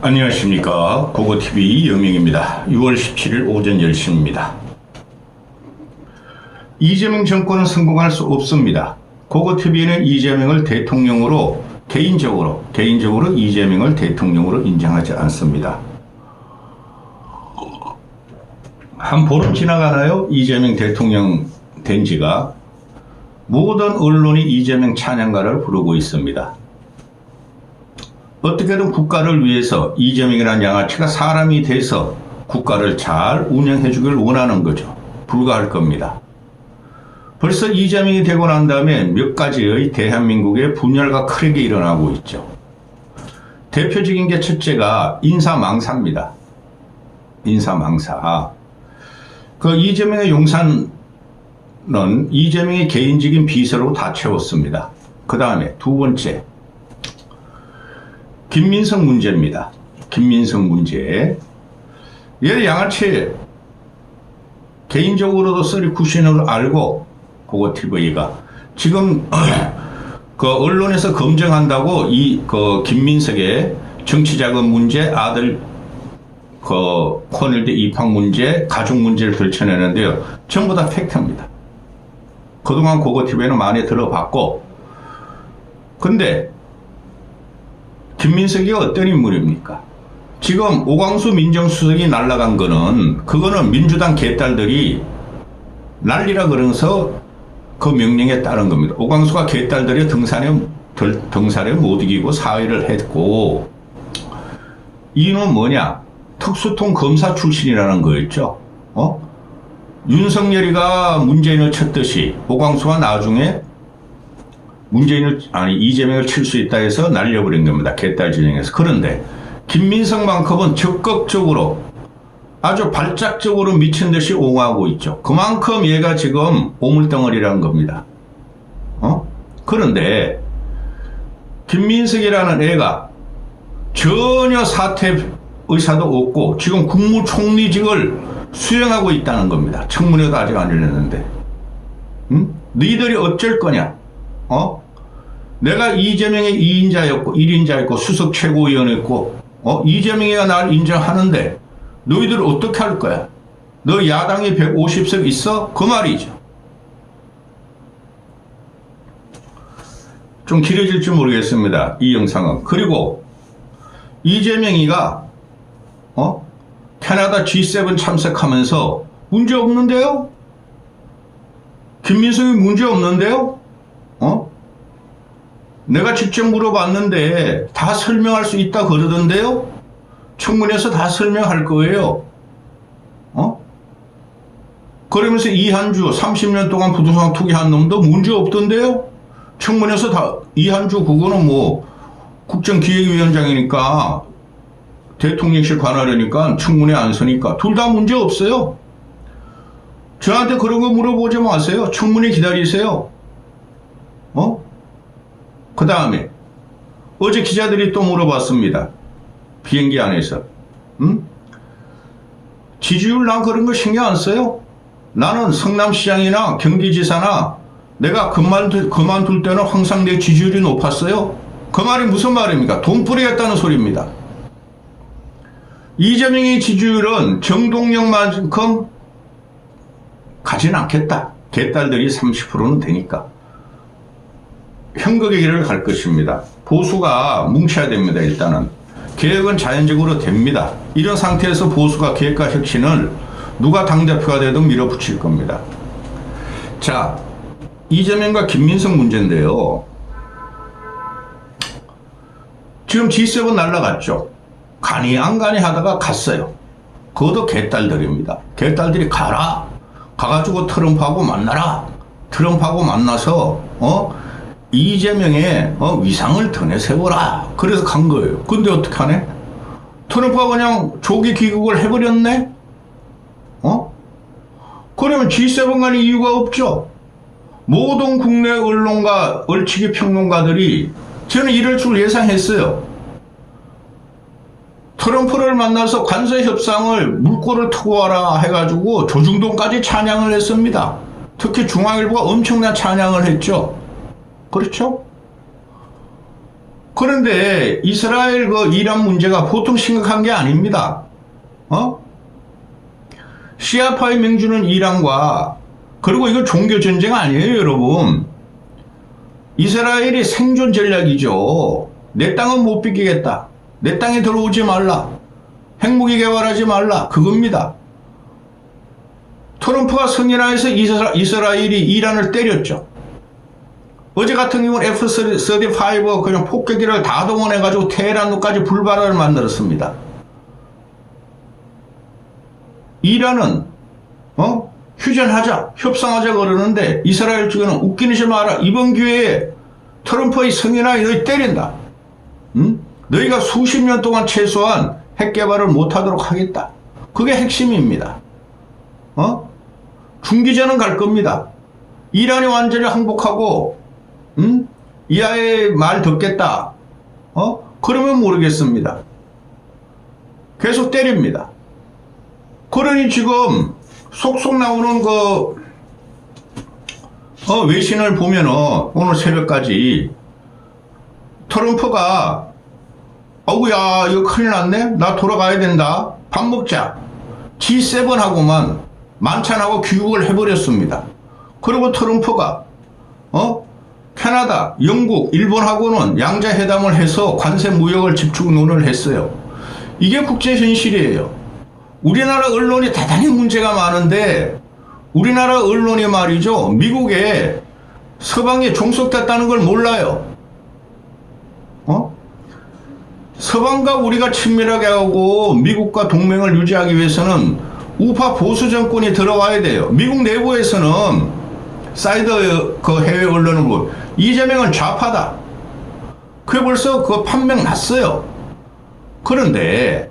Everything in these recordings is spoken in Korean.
안녕하십니까. 고고TV 영명입니다. 6월 17일 오전 10시입니다. 이재명 정권은 성공할 수 없습니다. 고고TV는 이재명을 대통령으로 개인적으로 이재명을 대통령으로 인정하지 않습니다. 한 보름 지나가나요? 이재명 대통령 된 지가. 모든 언론이 이재명 찬양가를 부르고 있습니다. 어떻게든 국가를 위해서 이재명이라는 양아치가 사람이 돼서 국가를 잘 운영해 주길 원하는 거죠. 불가할 겁니다. 벌써 이재명이 되고 난 다음에 몇 가지의 대한민국의 분열과 크게 일어나고 있죠. 대표적인 게 첫째가 인사망사입니다. 인사망사. 그 이재명의 용산은 이재명의 개인적인 비서로 다 채웠습니다. 그 다음에 두 번째, 김민석 문제입니다. 김민석 문제. 얘 양아치 개인적으로도 쓰리 쿠션으로 알고 고고TV가 지금 그 언론에서 검증한다고 그 김민석의 정치자금 문제, 아들 그 코넬대 입학 문제, 가족 문제를 들춰내는데요. 전부 다 팩트입니다. 그동안 고고TV는 많이 들어봤고, 근데 김민석이 어떤 인물입니까? 지금 오광수 민정수석이 날아간 거는 그거는 민주당 개딸들이 난리라 그러면서 그 명령에 따른 겁니다. 오광수가 개딸들이 등산에 못 이기고 사회를 했고, 이는 뭐냐? 특수통 검사 출신이라는 거였죠. 윤석열이가 문재인을 쳤듯이 오광수가 나중에 이재명을 칠 수 있다 해서 날려버린 겁니다. 개딸 진영에서. 그런데 김민석만큼은 적극적으로 아주 발작적으로 미친 듯이 옹호하고 있죠. 그만큼 얘가 지금 오물덩어리라는 겁니다. 그런데 김민석이라는 애가 전혀 사퇴 의사도 없고 지금 국무총리직을 수행하고 있다는 겁니다. 청문회도 아직 안 열렸는데. 너희들이 어쩔 거냐? 내가 이재명의 2인자였고 1인자였고 수석 최고위원이었고 이재명이가 날 인정하는데 너희들 어떻게 할 거야? 너 야당이 150석 있어? 그 말이죠. 좀 길어질지 모르겠습니다. 이 영상은. 그리고 이재명이가 캐나다 G7 참석하면서 문제 없는데요? 김민석이 문제 없는데요? 내가 직접 물어봤는데 다 설명할 수 있다 그러던데요? 청문회에서 다 설명할 거예요. 그러면서 이한주 30년 동안 부동산 투기한 놈도 문제 없던데요? 청문회에서 다 이한주 그거는 뭐 국정기획위원장이니까 대통령실 관할이니까 청문회 안 서니까 둘 다 문제 없어요. 저한테 그런 거 물어보지 마세요. 청문회 기다리세요. 그 다음에 어제 기자들이 또 물어봤습니다. 비행기 안에서. 지지율 난 그런 거 신경 안 써요. 나는 성남시장이나 경기지사나 내가 그만둘 때는 항상 내 지지율이 높았어요. 그 말이 무슨 말입니까? 돈 뿌리겠다는 소리입니다. 이재명의 지지율은 정동영만큼 가진 않겠다. 개딸들이 30%는 되니까. 형극의 길을 갈 것입니다. 보수가 뭉쳐야 됩니다. 일단은. 개혁은 자연적으로 됩니다. 이런 상태에서 보수가 개혁과 혁신을 누가 당대표가 되든 밀어붙일 겁니다. 자, 이재명과 김민석 문제인데요. 지금 G7 날라갔죠. 가니 안 가니 하다가 갔어요. 그것도 개딸들입니다. 개딸들이 가라. 가가지고 트럼프하고 만나라. 트럼프하고 만나서 이재명의 위상을 더 내세워라. 그래서 간 거예요. 근데 어떻게 하네? 트럼프가 그냥 조기 귀국을 해버렸네? 그러면 G7 갈 이유가 없죠. 모든 국내 언론과 얼치기 평론가들이 저는 이럴 줄 예상했어요. 트럼프를 만나서 관세 협상을 물꼬를 트고 와라 해가지고 조중동까지 찬양을 했습니다. 특히 중앙일보가 엄청난 찬양을 했죠. 그렇죠? 그런데 이스라엘 그 이란 문제가 보통 심각한 게 아닙니다. 시아파의 맹주는 이란과, 그리고 이거 종교 전쟁 아니에요, 여러분. 이스라엘이 생존 전략이죠. 내 땅은 못 비키겠다. 내 땅에 들어오지 말라. 핵무기 개발하지 말라. 그겁니다. 트럼프가 승인하여서 이스라엘이 이란을 때렸죠. 어제 같은 경우는 F-35 그냥 폭격기를 다 동원해가지고 테헤란까지 불발을 만들었습니다. 이란은 휴전하자, 협상하자 그러는데 이스라엘 측에는 웃기는 줄 알아. 이번 기회에 트럼프의 승인하에 너희 때린다. 너희가 수십 년 동안 최소한 핵 개발을 못하도록 하겠다. 그게 핵심입니다. 중기전은 갈 겁니다. 이란이 완전히 항복하고 이하의 말 듣겠다. 그러면 모르겠습니다. 계속 때립니다. 그러니 지금 속속 나오는 외신을 보면은 오늘 새벽까지 트럼프가 어구야 이거 큰일 났네. 나 돌아가야 된다. 밥 먹자. G7하고만 만찬하고 귀국을 해버렸습니다. 그리고 트럼프가 캐나다, 영국, 일본하고는 양자회담을 해서 관세 무역을 집중론을 했어요. 이게 국제 현실이에요. 우리나라 언론이 대단히 문제가 많은데 우리나라 언론이 말이죠. 미국에 서방에 종속됐다는 걸 몰라요. 서방과 우리가 친밀하게 하고 미국과 동맹을 유지하기 위해서는 우파 보수 정권이 들어와야 돼요. 미국 내부에서는 사이드 그 해외 언론을 보고 이재명은 좌파다. 그게 벌써 그 판명 났어요. 그런데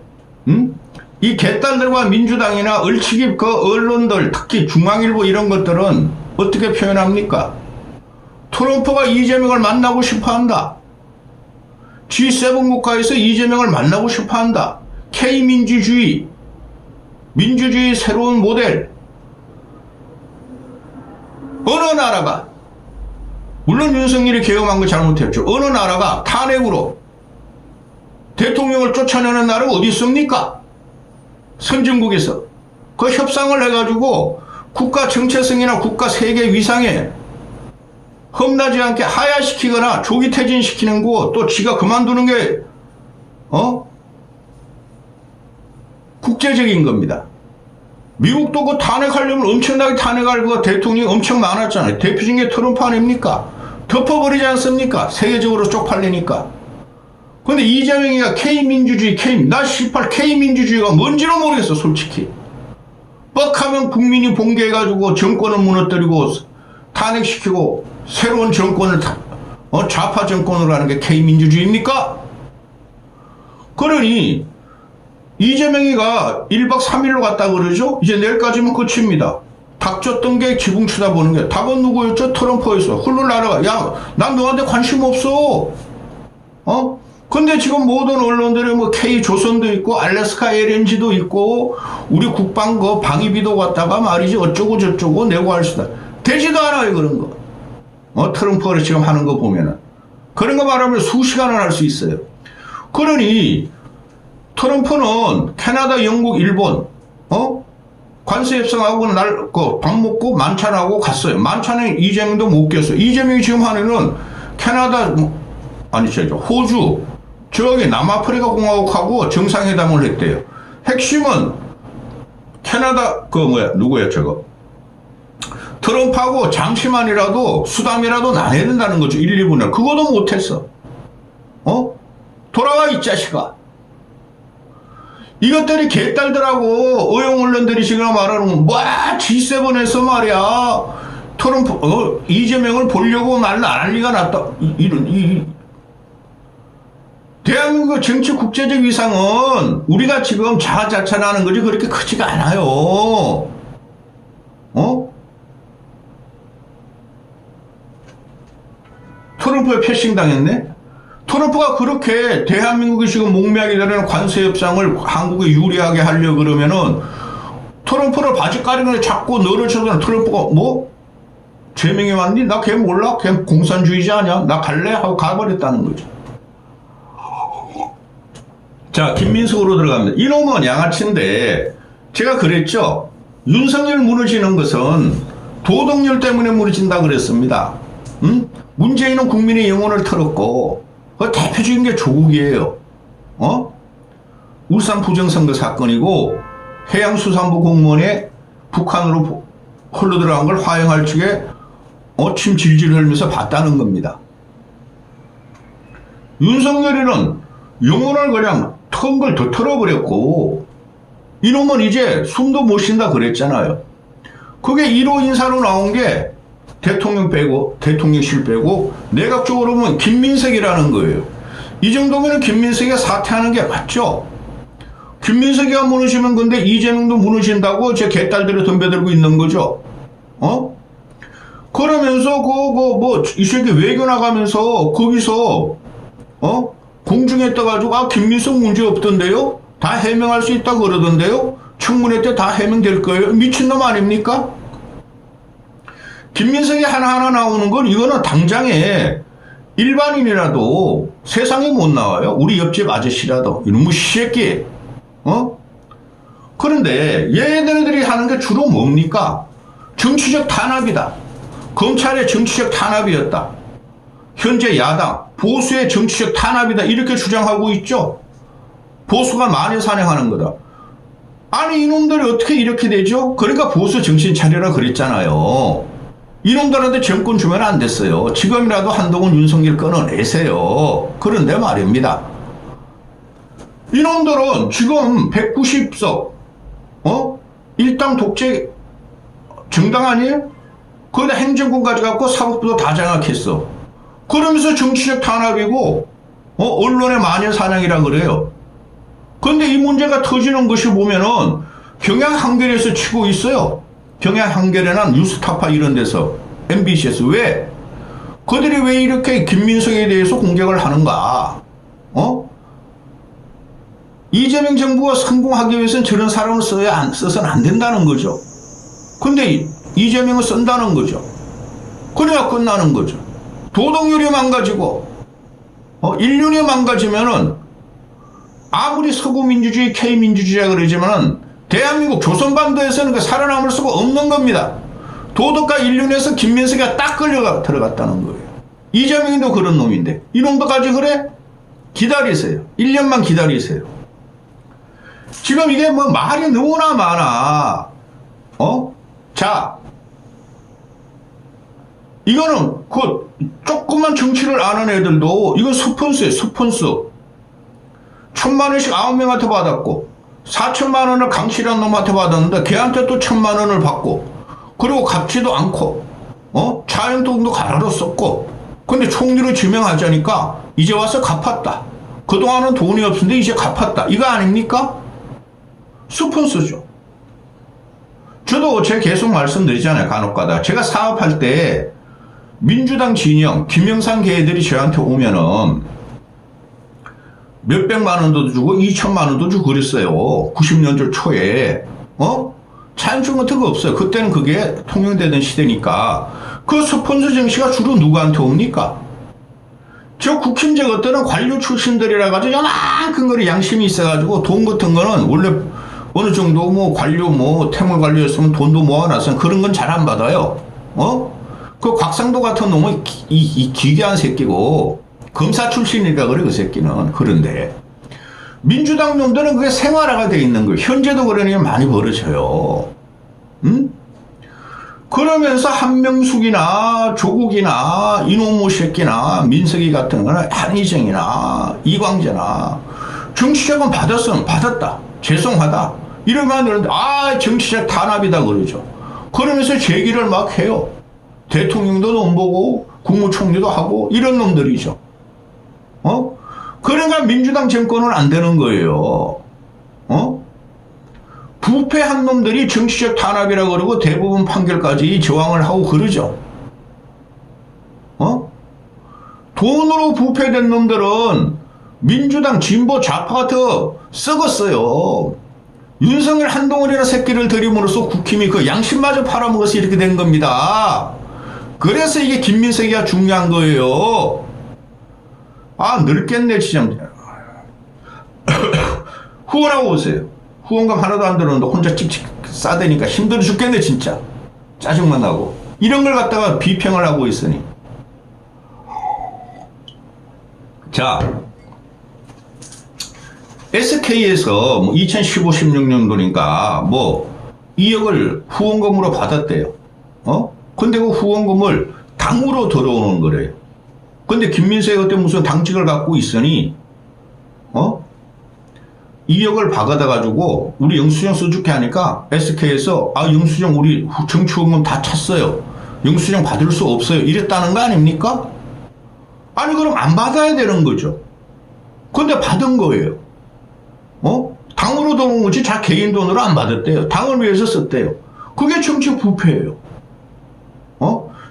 이 개딸들과 민주당이나 얼치기 그 언론들, 특히 중앙일보 이런 것들은 어떻게 표현합니까? 트럼프가 이재명을 만나고 싶어 한다. G7 국가에서 이재명을 만나고 싶어 한다. K민주주의, 민주주의 새로운 모델. 어느 나라가, 물론 윤석열이 계엄한 거 잘못했죠. 어느 나라가 탄핵으로 대통령을 쫓아내는 나라가 어디 있습니까? 선진국에서. 그 협상을 해가지고 국가 정체성이나 국가 세계 위상에 험나지 않게 하야시키거나 조기 퇴진시키는 거, 또 지가 그만두는 게 국제적인 겁니다. 미국도 그 탄핵하려면 엄청나게 탄핵할 그 대통령이 엄청 많았잖아요. 대표적인 게 트럼프 아닙니까? 덮어버리지 않습니까? 세계적으로 쪽팔리니까. 근데 이재명이가 K민주주의, 나 18 K민주주의가 뭔지는 모르겠어, 솔직히. 뻑하면 국민이 봉기해가지고 정권을 무너뜨리고 탄핵시키고 새로운 정권을 좌파 정권으로 하는 게 K민주주의입니까? 그러니 이재명이가 1박 3일로 갔다 그러죠? 이제 내일까지면 끝입니다. 닥쳤던 게 지붕 쳐다보는 게. 답은 누구였죠? 트럼프였어. 훌륭 나라가. 야, 난 너한테 관심 없어. 근데 지금 모든 언론들이 뭐 K조선도 있고 알래스카 LNG도 있고 우리 국방 그 방위비도 갖다가 말이지 어쩌고 저쩌고 내고 할 수다. 되지도 않아요, 그런 거. 트럼프가 지금 하는 거 보면은. 그런 거 말하면 수시간을 할 수 있어요. 그러니 트럼프는 캐나다, 영국, 일본, 관세 협상하고 밥 먹고 만찬하고 갔어요. 만찬에 이재명도 못 꼈어요. 이재명이 지금 하는 캐나다, 호주, 저기 남아프리카 공화국하고 정상회담을 했대요. 핵심은 캐나다, 누구야, 저거. 트럼프하고 잠시만이라도 수담이라도 나눠야 된다는 거죠. 1, 2분을. 그거도 못했어. 돌아와, 이 자식아. 이것들이 개딸들하고 어용 언론들이 지금 말하는 G7에서 말이야. 트럼프, 이재명을 보려고 난리가 났다. 대한민국 정치 국제적 위상은 우리가 지금 자화자찬하는 거지 그렇게 크지가 않아요. 트럼프에 패싱당했네? 트럼프가 그렇게 대한민국이 지금 목매하게 되는 관세 협상을 한국에 유리하게 하려고 그러면은 트럼프를 바지가리에 자꾸 너를 쳐서 트럼프가 제명이 왔니? 나 걔 몰라? 걔 공산주의자 아니야? 나 갈래? 하고 가버렸다는 거죠. 자, 김민석으로 들어갑니다. 이놈은 양아치인데 제가 그랬죠. 윤석열 무너지는 것은 도덕률 때문에 무너진다 그랬습니다. 응? 문재인은 국민의 영혼을 털었고 그 대표적인 게 조국이에요. 울산 부정선거 사건이고 해양수산부 공무원에 북한으로 홀로 들어간 걸 화형할 적에 침 질질 흘리면서 봤다는 겁니다. 윤석열이는 영혼을 그냥 턴 걸 더 털어버렸고 이놈은 이제 숨도 못 쉰다 그랬잖아요. 그게 1호 인사로 나온 게 대통령 빼고 대통령실 빼고 내각적으로 보면 김민석이라는 거예요. 이 정도면 김민석이가 사퇴하는 게 맞죠. 김민석이가 무너지면 근데 이재명도 무너진다고 제 개딸들이 덤벼들고 있는 거죠. 그러면서 이 새끼 외교 나가면서 거기서 공중에 떠가지고 김민석 문제 없던데요? 다 해명할 수 있다고 그러던데요? 청문회 때 다 해명될 거예요? 미친놈 아닙니까? 김민석이 하나하나 나오는 건 이거는 당장에 일반인이라도 세상에 못 나와요. 우리 옆집 아저씨라도 이놈의 새끼. 그런데 얘네들이 하는 게 주로 뭡니까? 정치적 탄압이다. 검찰의 정치적 탄압이었다. 현재 야당 보수의 정치적 탄압이다 이렇게 주장하고 있죠. 보수가 만연산행하는 거다. 아니 이놈들이 어떻게 이렇게 되죠? 그러니까 보수 정신 차려라 그랬잖아요. 이놈들한테 정권 주면 안 됐어요. 지금이라도 한동훈 윤석열 끊어내세요. 그런데 말입니다. 이놈들은 지금 190석 일당 독재 정당 아니에요? 거기다 행정권 가져갖고 사법부도 다 장악했어. 그러면서 정치적 탄압이고 언론의 만연사냥이라 그래요. 그런데 이 문제가 터지는 것이 보면은 경향 한겨레에서 치고 있어요. 경향 한겨레나 뉴스타파 이런 데서 MBC에서 왜? 그들이 왜 이렇게 김민석에 대해서 공격을 하는가? 이재명 정부가 성공하기 위해서는 저런 사람을 써서는 안 된다는 거죠. 근데 이재명을 쓴다는 거죠. 그래야 끝나는 거죠. 도덕률이 망가지고 인륜이 망가지면은 아무리 서구 민주주의, K 민주주의라 그러지만은 대한민국 조선반도에서는 살아남을 수가 없는 겁니다. 도덕과 인륜에서 김민석이가 딱 들어갔다는 거예요. 이재명도 그런 놈인데 이놈도까지 그래? 기다리세요. 1년만 기다리세요. 지금 이게 뭐 말이 너무나 많아. 자, 이거는 그 조그만 정치를 아는 애들도 이건 스폰서예요. 스폰서. 1,000만 원씩 9명한테 받았고 4천만 원을 강씨라는 놈한테 받았는데 걔한테 또 1,000만 원을 받고 그리고 갚지도 않고 차영동도 가라로 썼고 근데 총리로 지명하자니까 이제 와서 갚았다. 그동안은 돈이 없었는데 이제 갚았다. 이거 아닙니까? 스폰서죠. 저도 제가 계속 말씀드리잖아요. 간혹가다. 제가 사업할 때 민주당 진영 김영삼 걔들이 저한테 오면은 몇백만 원도 주고 2천만 원도 주고 그랬어요. 90년대 초에. 차영증 같은 거 없어요. 그때는 그게 통용되던 시대니까. 그 스폰서 정시가 주로 누구한테 옵니까? 저 국힘제 것들은 관료 출신들이라 가지고 요만큼 거리 양심이 있어가지고 돈 같은 거는 원래 어느 정도 뭐 관료 태물 관료였으면 돈도 모아놨으면 그런 건 잘 안 받아요. 그 곽상도 같은 놈은 이 기괴한 새끼고 검사 출신이니까 그래 그 새끼는. 그런데 민주당 놈들은 그게 생활화가 돼 있는 거예요. 현재도 그러니 많이 벌어져요. 그러면서 한명숙이나 조국이나 이놈의 새끼나 민석이 같은 거는 한희정이나 이광재나 정치자금 받았으면 받았다. 죄송하다. 이러면 그러는데 정치적 탄압이다 그러죠. 그러면서 제기를 막 해요. 대통령도 넘보고 국무총리도 하고 이런 놈들이죠. 그러니까 민주당 정권은 안 되는 거예요. 부패한 놈들이 정치적 탄압이라고 그러고 대부분 판결까지 저항을 하고 그러죠. 돈으로 부패된 놈들은 민주당 진보 좌파가 더 썩었어요. 윤석열 한동훈이라는 새끼를 들임으로써 국힘이 그 양심마저 팔아먹어서 이렇게 된 겁니다. 그래서 이게 김민석이가 중요한 거예요. 늙겠네 진짜. 후원하고 오세요. 후원금 하나도 안 들었는데 혼자 찍찍 싸대니까 힘들어 죽겠네 진짜. 짜증만 나고. 이런 걸 갖다가 비평을 하고 있으니. 자, SK에서 뭐 2015, 16년도니까 뭐 2억을 후원금으로 받았대요. 근데 그 후원금을 당으로 들어오는 거래요. 근데 김민수가 그때 무슨 당직을 갖고 있으니 2억을 받아가지고 우리 영수증 써줄게 하니까 SK에서 영수증 우리 정치 후원금 다 찼어요. 영수증 받을 수 없어요. 이랬다는 거 아닙니까? 아니 그럼 안 받아야 되는 거죠. 근데 받은 거예요. 당으로 들어온 거지 자 개인 돈으로 안 받았대요. 당을 위해서 썼대요. 그게 정치 부패예요.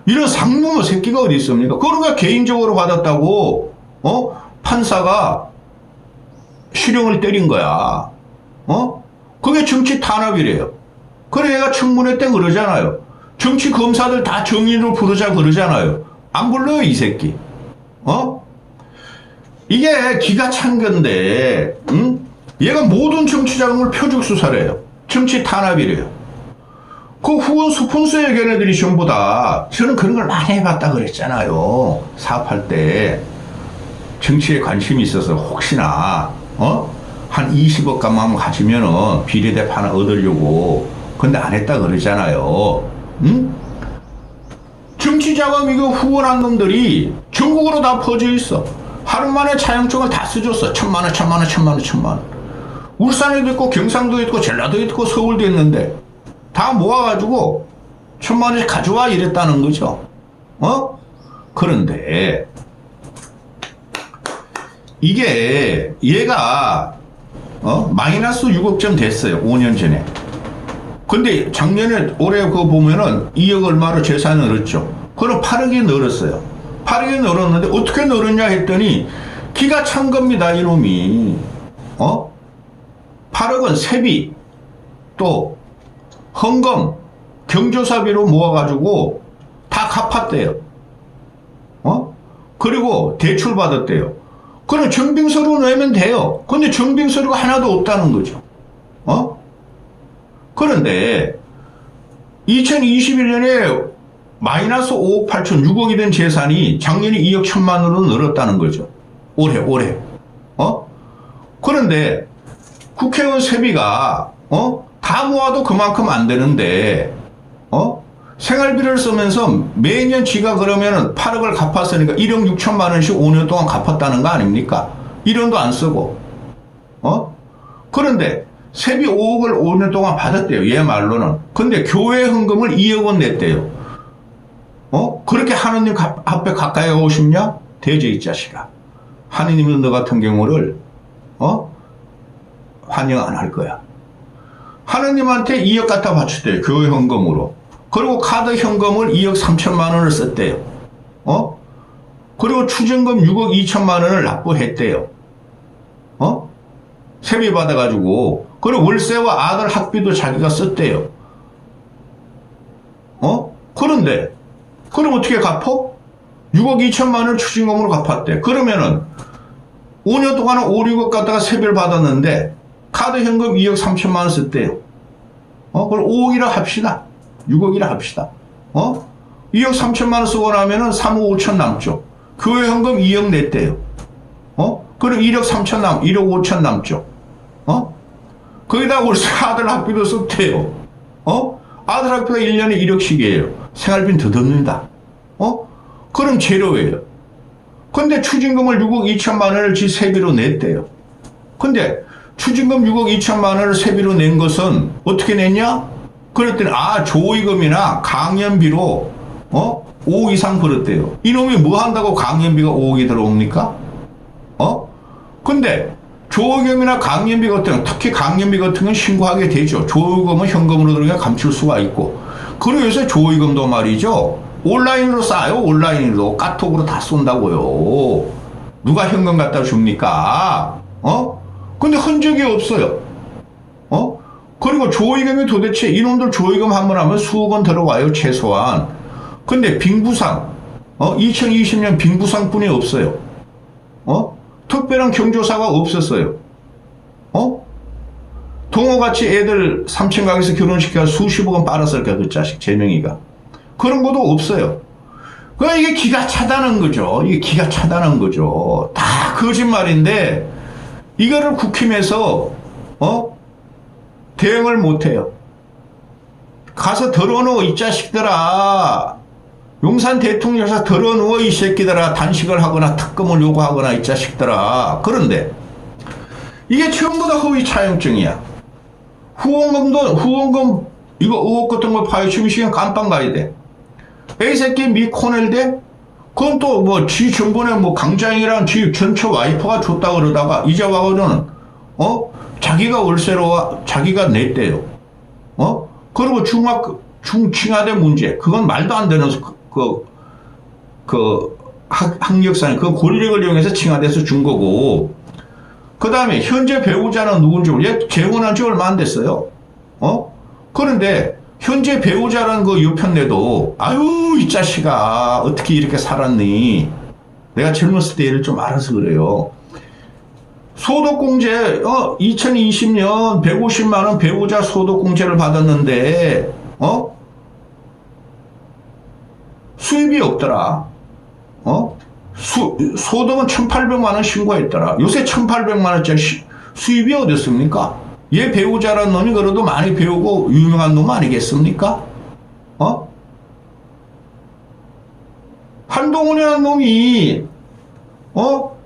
이런 상놈의 새끼가 어디 있습니까? 그러니까 개인적으로 받았다고 판사가 실형을 때린 거야. 그게 정치 탄압이래요. 그래 얘가 청문회 때 그러잖아요. 정치 검사들 다 정인으로 부르자 그러잖아요. 안 불러요 이 새끼. 이게 기가 찬 건데 얘가 모든 정치 자금을 표적 수사를 해요. 정치 탄압이래요. 그 후원 스폰서의 걔네들이 전부 다 저는 그런 걸 많이 해봤다 그랬잖아요. 사업할 때 정치에 관심이 있어서 혹시나 한 20억 값만 가지면은 비례대표 하나 얻으려고 근데 안 했다 그러잖아요. 정치 자금 이거 후원한 놈들이 전국으로 다 퍼져 있어. 하루 만에 차용증을 다 써줬어. 1,000만 원, 1,000만 원, 1,000만 원, 1,000만 원. 울산에도 있고 경상도에 있고 전라도에 있고 서울도 있는데 다 모아가지고 1,000만 원씩 가져와 이랬다는 거죠. 그런데 이게 얘가 마이너스 6억점 됐어요. 5년 전에. 근데 작년에 올해 그거 보면은 2억 얼마로 재산을 늘었죠. 그럼 8억이 늘었어요. 8억이 늘었는데 어떻게 늘었냐 했더니 기가 찬 겁니다. 이놈이. 8억은 세비 또 헌금, 경조사비로 모아가지고 다 갚았대요. 그리고 대출 받았대요. 그럼 증빙서류 내면 돼요. 근데 증빙서류가 하나도 없다는 거죠. 그런데 2021년에 마이너스 5억 8천 6억이 된 재산이 작년에 2억 1천만 원으로 늘었다는 거죠. 올해. 그런데 국회의원 세비가 다 모아도 그만큼 안 되는데 생활비를 쓰면서 매년 지가 그러면은 8억을 갚았으니까 1억 6천만 원씩 5년 동안 갚았다는 거 아닙니까? 1원도 안 쓰고. 그런데 세비 5억을 5년 동안 받았대요. 얘 말로는. 근데 교회 헌금을 2억 원 냈대요. 그렇게 하느님 앞에 가까이 가고 싶냐? 대제 이 자식아. 하느님은 너 같은 경우를 환영 안 할 거야. 하느님한테 2억 갖다 바쳤대요. 교회 헌금으로. 그리고 카드 현금을 2억 3천만 원을 썼대요. 그리고 추징금 6억 2천만 원을 납부했대요. 세비 받아가지고. 그리고 월세와 아들 학비도 자기가 썼대요. 그런데 그럼 어떻게 갚어? 6억 2천만 원을 추징금으로 갚았대. 그러면은 5년 동안 5, 6억 갖다가 세비를 받았는데 카드 현금 2억 3천만 원 썼대요. 그럼 5억이라 합시다. 6억이라 합시다. 2억 3천만 원 쓰고 나면은 3억 5천 남죠. 교회 현금 2억 냈대요. 그럼 1억 3천 1억 5천 남죠. 거기다 월세 아들 학비도 썼대요. 아들 학비가 1년에 1억씩이에요. 생활비는 더 듭니다. 그럼 제로예요. 근데 추징금을 6억 2천만 원을 지 세비로 냈대요. 근데 추징금 6억 2천만 원을 세비로 낸 것은 어떻게 냈냐? 그랬더니 조의금이나 강연비로 5억 이상 벌었대요. 이놈이 뭐 한다고 강연비가 5억이 들어옵니까? 근데 조의금이나 강연비 같은 건, 특히 강연비 같은 건 신고하게 되죠. 조의금은 현금으로 들어가 감출 수가 있고. 그래서 조의금도 말이죠. 온라인으로 싸요. 온라인으로. 카톡으로 다 쏜다고요. 누가 현금 갖다 줍니까? 근데 흔적이 없어요. 그리고 조의금이 도대체 이놈들 조의금 한 번 하면 수억 원 들어와요. 최소한. 근데 빙부상 2020년 빙부상뿐이 없어요. 특별한 경조사가 없었어요. 동호같이 애들 3층 가게에서 결혼시켜 수십억원 빨았을까, 그 자식, 제명이가. 그런 것도 없어요. 이게 기가 차다는 거죠. 이게 기가 차다는 거죠. 다 거짓말인데, 이거를 국힘에서, 대응을 못해요. 가서 덜어놓어, 이 자식들아. 용산 대통령에서 덜어놓어, 이 새끼들아. 단식을 하거나 특검을 요구하거나, 이 자식들아. 그런데, 이게 전부 다 허위 차용증이야. 후원금, 이거 의혹 같은 거 파헤치면 시간 깜빵 가야 돼. 이 새끼 미 코넬대? 그건 또 뭐, 지 전번에 뭐, 강자영이랑 지 전처 와이퍼가 줬다 그러다가, 이제 와가지고는, 자기가 월세로 자기가 냈대요. 그리고 중칭화대 문제. 그건 말도 안 되는, 학력상, 그 권력을 이용해서 칭화돼서 준 거고, 그 다음에 현재 배우자는 누군지 얘 재혼한 지 얼마 안 됐어요. 그런데 현재 배우자라는 그 유편내도 아유 이 자식아 어떻게 이렇게 살았니. 내가 젊었을 때 얘를 좀 알아서 그래요. 소득공제 2020년 150만원 배우자 소득공제를 받았는데 수입이 없더라. 소득은 1,800만원 신고했더라. 요새 1,800만원짜리 수입이 어디 있습니까? 얘 배우자란 놈이 그래도 많이 배우고 유명한 놈 아니겠습니까? 한동훈이라는 놈이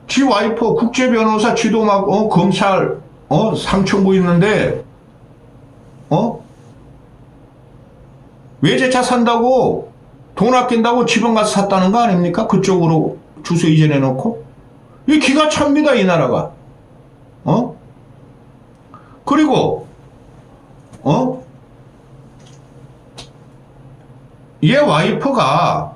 지 와이프 국제변호사 지도 막 검찰 상층부 있는데 외제차 산다고 돈 아낀다고 지방 가서 샀다는 거 아닙니까? 그쪽으로 주소 이전해 놓고. 이 기가 찹니다, 이 나라가. 그리고, 얘 와이프가,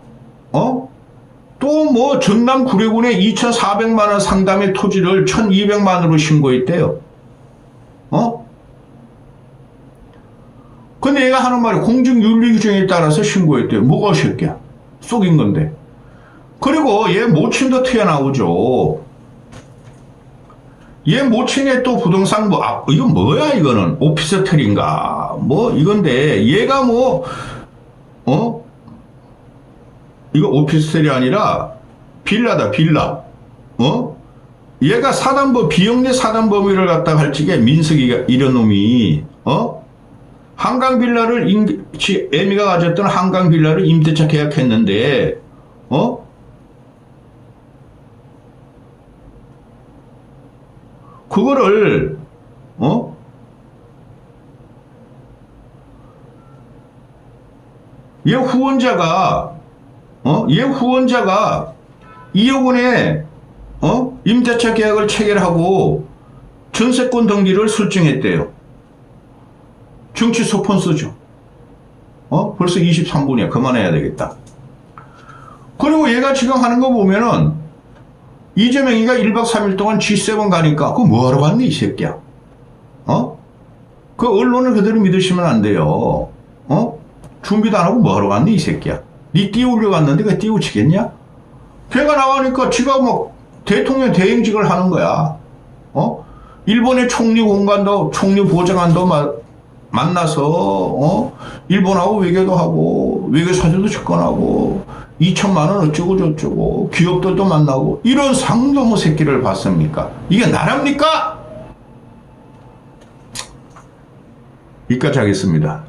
또 뭐 전남 구례군에 2,400만원 상담의 토지를 1,200만원으로 신고했대요. 근데 얘가 하는 말이 공직윤리 규정에 따라서 신고했대요. 뭐가 새끼야? 속인 건데. 그리고 얘 모친도 튀어나오죠. 얘 모친의 또 부동산 이건 뭐야 이거는 오피스텔인가 뭐 이건데 얘가 이거 오피스텔이 아니라 빌라다 빌라. 얘가 비영리 사단 범위를 갖다가 할 적에 민석이가 이런 놈이 한강 빌라를 애미가 가졌던 한강 빌라를 임대차 계약했는데 그거를 얘 후원자가 2억 원에 임대차 계약을 체결하고 전세권 등기를 설정했대요. 정치 소폰스죠. 벌써 23분이야. 그만해야 되겠다. 그리고 얘가 지금 하는 거 보면은 이재명이가 1박 3일 동안 G7 가니까 그거 뭐하러 갔니 이 새끼야. 그 언론을 그대로 믿으시면 안 돼요. 준비도 안 하고 뭐하러 갔니 이 새끼야. 니 띄우려고 갔는데 그게 띄우치겠냐? 걔가 나가니까 지가 뭐 대통령 대행직을 하는 거야. 일본의 총리 공관도 총리 보좌관도 만나서 일본하고 외교도 하고 외교 사주도 접근하고 2천만 원 어쩌고 저쩌고 기업들도 만나고 이런 상도모 새끼를 봤습니까? 이게 나랍니까? 여기까지 하겠습니다.